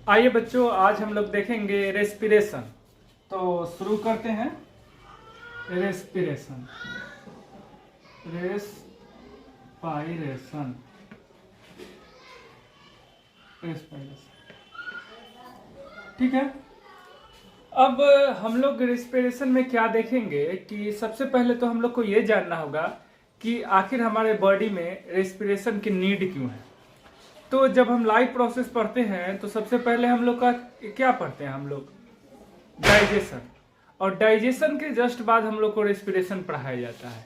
आइए बच्चों, आज हम लोग देखेंगे रेस्पिरेशन। तो शुरू करते हैं। रेस्पिरेशन रेस्पायरेशन रेस्पायरेशन ठीक है। अब हम लोग रेस्पिरेशन में क्या देखेंगे कि सबसे पहले तो हम लोग को ये जानना होगा कि आखिर हमारे बॉडी में रेस्पिरेशन की नीड क्यों है। तो जब हम लाइफ प्रोसेस पढ़ते हैं तो सबसे पहले हम लोग का क्या पढ़ते हैं, हम लोग डाइजेशन, और डाइजेशन के जस्ट बाद हम लोग को रेस्पिरेशन पढ़ाया जाता है।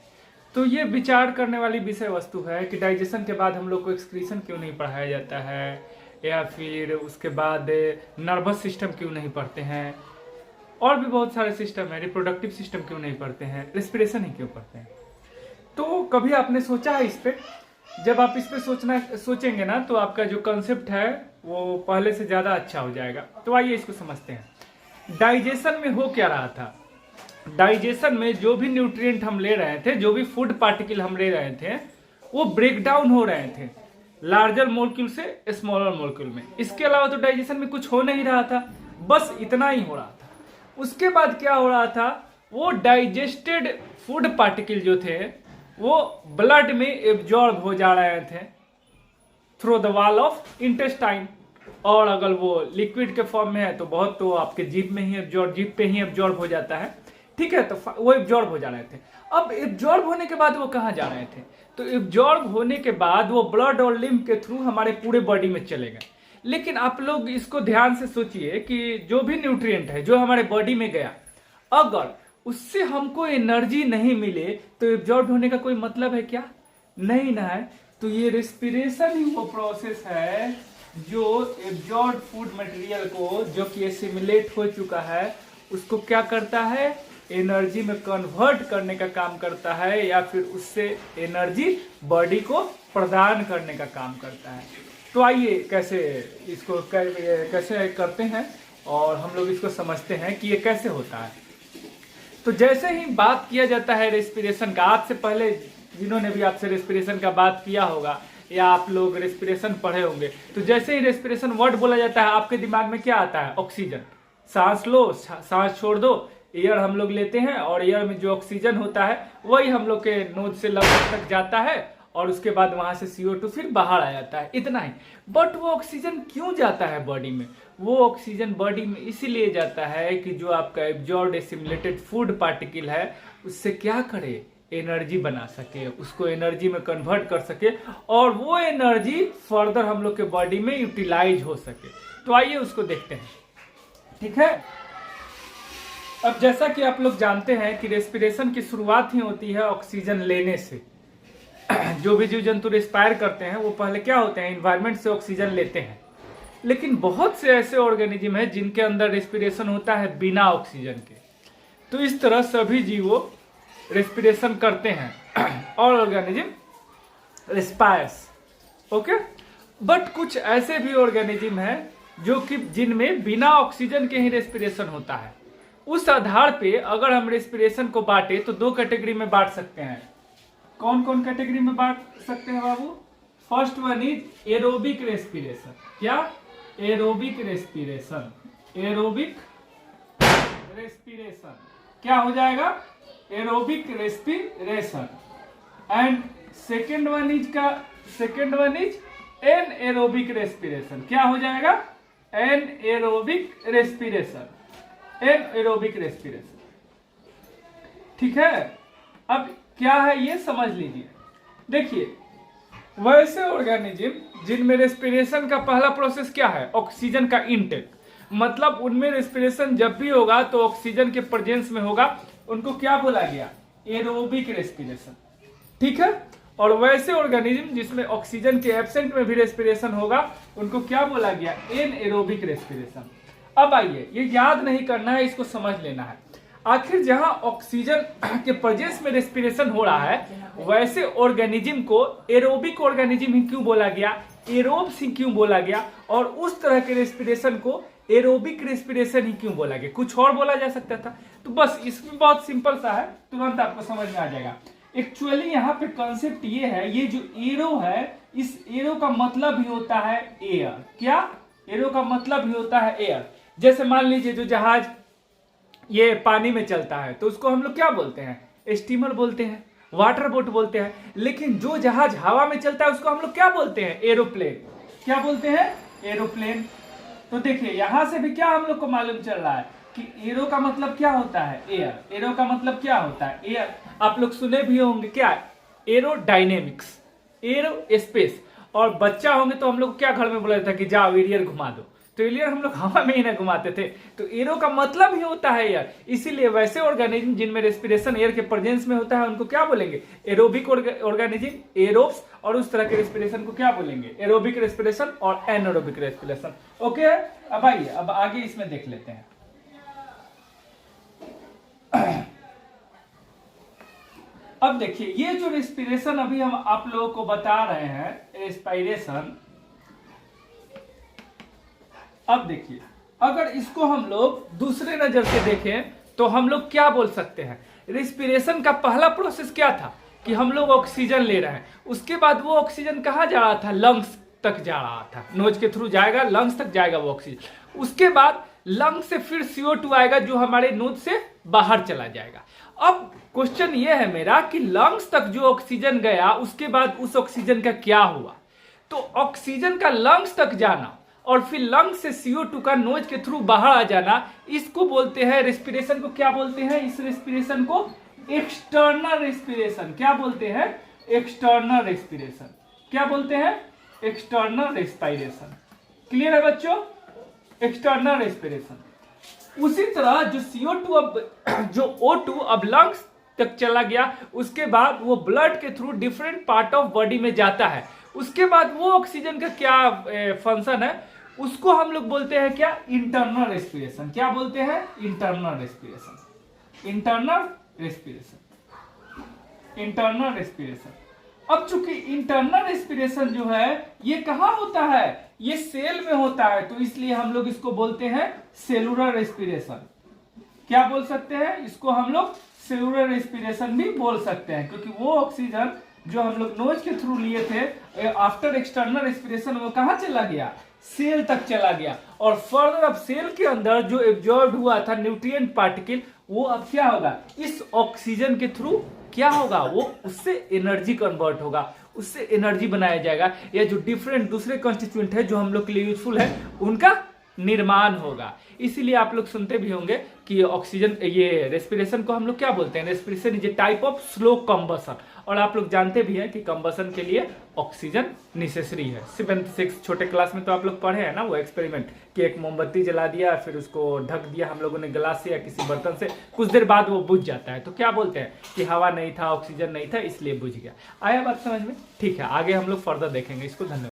तो ये विचार करने वाली विषय वस्तु है कि डाइजेशन के बाद हम लोग को एक्सक्रीशन क्यों नहीं पढ़ाया जाता है, या फिर उसके बाद नर्वस सिस्टम क्यों नहीं पढ़ते हैं, और भी बहुत सारे सिस्टम है, रिप्रोडक्टिव सिस्टम क्यों नहीं पढ़ते हैं, रेस्पिरेशन ही क्यों पढ़ते हैं। तो कभी आपने सोचा है इस पे? जब आप इस पे सोचेंगे ना तो आपका जो कंसेप्ट है वो पहले से ज्यादा अच्छा हो जाएगा। तो आइए इसको समझते हैं। डाइजेशन में हो क्या रहा था। डाइजेशन में जो भी न्यूट्रिएंट हम ले रहे थे, जो भी फूड पार्टिकल हम ले रहे थे, वो ब्रेक डाउन हो रहे थे लार्जर मोलिक्यूल से स्मॉलर मोलिक्यूल में। इसके अलावा तो डाइजेशन में कुछ हो नहीं रहा था, बस इतना ही हो रहा था। उसके बाद क्या हो रहा था, वो डाइजेस्टेड फूड पार्टिकल जो थे वो ब्लड में एब्जॉर्ब हो जा रहे थे through the wall of intestine, और अगर वो लिक्विड के फॉर्म में है तो बहुत तो आपके जीभ में ही जीभ पे ही एब्जॉर्ब हो जाता है, ठीक है। तो वो एब्जॉर्ब हो जा रहे थे। अब एब्जॉर्ब होने के बाद वो कहाँ जा रहे थे, तो एब्जॉर्ब होने के बाद वो ब्लड और लिम्फ के थ्रू हमारे पूरे बॉडी में चले गए। लेकिन आप लोग इसको ध्यान से सोचिए कि जो भी न्यूट्रिएंट है जो हमारे बॉडी में गया, अगर उससे हमको एनर्जी नहीं मिले तो एब्जॉर्ब होने का कोई मतलब है क्या? नहीं ना है। तो ये रेस्पिरेशन ही वो प्रोसेस है जो एब्जॉर्ब फूड मटेरियल को, जो कि एसिमिलेट हो चुका है, उसको क्या करता है, एनर्जी में कन्वर्ट करने का काम करता है, या फिर उससे एनर्जी बॉडी को प्रदान करने का काम करता है। तो आइए कैसे इसको कैसे करते हैं और हम लोग इसको समझते हैं कि ये कैसे होता है। तो जैसे ही बात किया जाता है रेस्पिरेशन का, आज से पहले जिन्होंने भी आपसे रेस्पिरेशन का बात किया होगा या आप लोग रेस्पिरेशन पढ़े होंगे, तो जैसे ही रेस्पिरेशन वर्ड बोला जाता है आपके दिमाग में क्या आता है? ऑक्सीजन। सांस लो, सांस छोड़ दो। एयर हम लोग लेते हैं और एयर में जो ऑक्सीजन होता है वही हम लोग के नोज से लंग्स तक जाता है और उसके बाद वहां से CO2 फिर बाहर आ जाता है, इतना ही। बट वो ऑक्सीजन क्यों जाता है बॉडी में? वो ऑक्सीजन बॉडी में इसीलिए जाता है कि जो आपका एब्जॉर्ब्ड एसिमिलेटेड फूड पार्टिकल है उससे क्या करे, एनर्जी बना सके, उसको एनर्जी में कन्वर्ट कर सके, और वो एनर्जी फर्दर हम लोग के बॉडी में यूटिलाइज हो सके। तो आइए उसको देखते हैं, ठीक है। अब जैसा कि आप लोग जानते हैं कि रेस्पिरेशन की शुरुआत ही होती है ऑक्सीजन लेने से। जो भी जीव जंतु रेस्पायर करते हैं वो पहले क्या होते हैं, एनवायरमेंट से ऑक्सीजन लेते हैं। लेकिन बहुत से ऐसे ऑर्गेनिज्म हैं जिनके अंदर रेस्पिरेशन होता है बिना ऑक्सीजन के। तो इस तरह सभी जीवों रेस्पिरेशन करते हैं और ऑर्गेनिज्म रेस्पायर्स, ओके। बट कुछ ऐसे भी ऑर्गेनिज्म हैं जो कि जिनमें बिना ऑक्सीजन के ही रेस्पिरेशन होता है। उस आधार पे अगर हम रेस्पिरेशन को बांटे तो दो कैटेगरी में बांट सकते हैं। कौन कौन कैटेगरी में बांट सकते हैं बाबू? First one is aerobic respiration. क्या? Aerobic respiration. एरोबिक रेस्पिरेशन क्या हो जाएगा? Aerobic respiration. And second one is an aerobic respiration. क्या हो जाएगा? An aerobic respiration. An aerobic respiration, ठीक है। अब क्या है ये समझ लीजिए। देखिए, वैसे ऑर्गेनिज्म जिनमें रेस्पिरेशन का पहला प्रोसेस क्या है? ऑक्सीजन का इनटेक। मतलब उनमें रेस्पिरेशन जब भी होगा तो ऑक्सीजन के प्रेजेंस में होगा, उनको क्या बोला गया? एरोबिक रेस्पिरेशन, ठीक है। और वैसे ऑर्गेनिज्म जिसमें ऑक्सीजन के एब्सेंट में भी रेस्पिरेशन होगा उनको क्या बोला गया? N aerobic respiration. अब आइए, ये याद नहीं करना है, इसको समझ लेना है। आखिर जहां ऑक्सीजन के प्रेजेंस में रेस्पिरेशन हो रहा है वैसे ऑर्गेनिज्म को एरोबिक ऑर्गेनिज्म ही क्यों बोला गया, एरोब्स ही क्यों बोला गया, और उस तरह के रेस्पिरेशन को एरोबिक रेस्पिरेशन ही क्यों बोला गया? कुछ और बोला जा सकता था। तो बस इसमें बहुत सिंपल सा है, तुरंत आपको समझ में आ जाएगा। एक्चुअली यहाँ पे कंसेप्ट ये है, ये जो एरो है, इस एरो का मतलब ही होता है एयर। क्या? एरो का मतलब ही होता है एयर। जैसे मान लीजिए जो जहाज ये पानी में चलता है तो उसको हम लोग क्या बोलते हैं, स्टीमर बोलते हैं, वाटर बोट बोलते हैं। लेकिन जो जहाज हवा में चलता है उसको हम लोग क्या बोलते हैं, एरोप्लेन। क्या बोलते हैं, एरोप्लेन। तो देखिए यहां से भी क्या हम लोग को मालूम चल रहा है कि एरो का मतलब क्या होता है, एयर। एरो का मतलब क्या होता है, एयर। आप लोग सुने भी होंगे क्या, एरोडायनेमिक्स, एरो स्पेस। और बच्चा होंगे तो हम लोग क्या घर में बोला जाता है कि जाओ एरियर घुमा दो, तो एरियर हम लोग हवा में ही ना घुमाते थे। तो एरो का मतलब ही होता है एयर। इसीलिए वैसे ऑर्गेनिज्म जिनमें रेस्पिरेशन एयर के प्रेजेंस में होता है उनको क्या बोलेंगे, एरोबिक ऑर्गेनिज्म, एरोब्स। और उस तरह के रेस्पिरेशन को क्या बोलेंगे, एरोबिक रेस्पिरेशन और एनारोबिक रेस्पिरेशन। ओके, अब आइए अब आगे इसमें देख लेते हैं। अब देखिए ये जो रेस्पिरेशन अभी हम आप लोगों को बता रहे हैं, रेस्पिरेशन, अब देखिए अगर इसको हम लोग दूसरे नजर से देखें तो हम लोग क्या बोल सकते हैं, रेस्पिरेशन का पहला प्रोसेस क्या था कि हम लोग ऑक्सीजन ले रहे हैं, उसके बाद वो ऑक्सीजन कहाँ जा रहा था, लंग्स तक जा रहा था, नोज के थ्रू जाएगा, लंग्स तक जाएगा वो ऑक्सीजन। उसके बाद लंग्स से फिर CO2 आएगा जो हमारे नोज से बाहर चला जाएगा। अब क्वेश्चन ये है मेरा कि लंग्स तक जो ऑक्सीजन गया उसके बाद उस ऑक्सीजन का क्या हुआ। तो ऑक्सीजन का लंग्स तक जाना और फिर लंग्स से CO2 का नोज के थ्रू बाहर आ जाना, इसको बोलते हैं, रेस्पिरेशन को क्या बोलते हैं, इस रेस्पिरेशन को एक्सटर्नल रेस्पिरेशन। क्या बोलते हैं, एक्सटर्नल रेस्पिरेशन। क्या बोलते हैं, एक्सटर्नल रेस्पिरेशन। क्लियर है बच्चों, एक्सटर्नल रेस्पिरेशन। उसी तरह जो CO2 अब जो O2 अब लंग्स तक चला गया, उसके बाद वो ब्लड के through different part of body में जाता है। उसके बाद वो ऑक्सीजन का क्या फंक्शन है, उसको हम लोग बोलते हैं क्या, इंटरनल रेस्पिरेशन। क्या बोलते हैं, internal respiration. Internal respiration, internal respiration. अब चूंकि इंटरनल रेस्पिरेशन जो है ये कहां होता है, ये सेल में होता है, तो इसलिए हम लोग इसको बोलते हैं सेलुलर रेस्पिरेशन। क्या बोल सकते हैं, इसको हम लोग सेलुलर रेस्पिरेशन भी बोल सकते हैं, क्योंकि वो ऑक्सीजन जो हम लोग नोज के थ्रू लिए थे आफ्टर एक्सटर्नल रेस्पिरेशन वो कहां चला गया, सेल तक चला गया। और फर्दर अब सेल के अंदर जो एब्जॉर्ब हुआ था न्यूट्रिएंट पार्टिकल, वो अब क्या होगा, इस ऑक्सीजन के थ्रू क्या होगा, वो उससे एनर्जी कन्वर्ट होगा, उससे एनर्जी बनाया जाएगा, या जो डिफरेंट दूसरे कॉन्स्टिट्यूएंट है जो हम लोग के लिए यूजफुल है उनका निर्माण होगा। इसीलिए आप लोग सुनते भी होंगे कि ऑक्सीजन, ये रेस्पिरेशन को हम लोग क्या बोलते हैं, respiration is a type of slow combustion. और आप लोग जानते भी हैं कि कंबसन के लिए ऑक्सीजन नेसेसरी है। 7th 6th छोटे क्लास में तो आप लोग पढ़े हैं ना वो एक्सपेरिमेंट कि एक मोमबत्ती जला दिया, फिर उसको ढक दिया हम लोगों ने ग्लास से या किसी बर्तन से, कुछ देर बाद वो बुझ जाता है। तो क्या बोलते हैं कि हवा नहीं था, ऑक्सीजन नहीं था, इसलिए बुझ गया। आया बात समझ में, ठीक है, आगे हम लोग फर्दर देखेंगे इसको। धन्यवाद।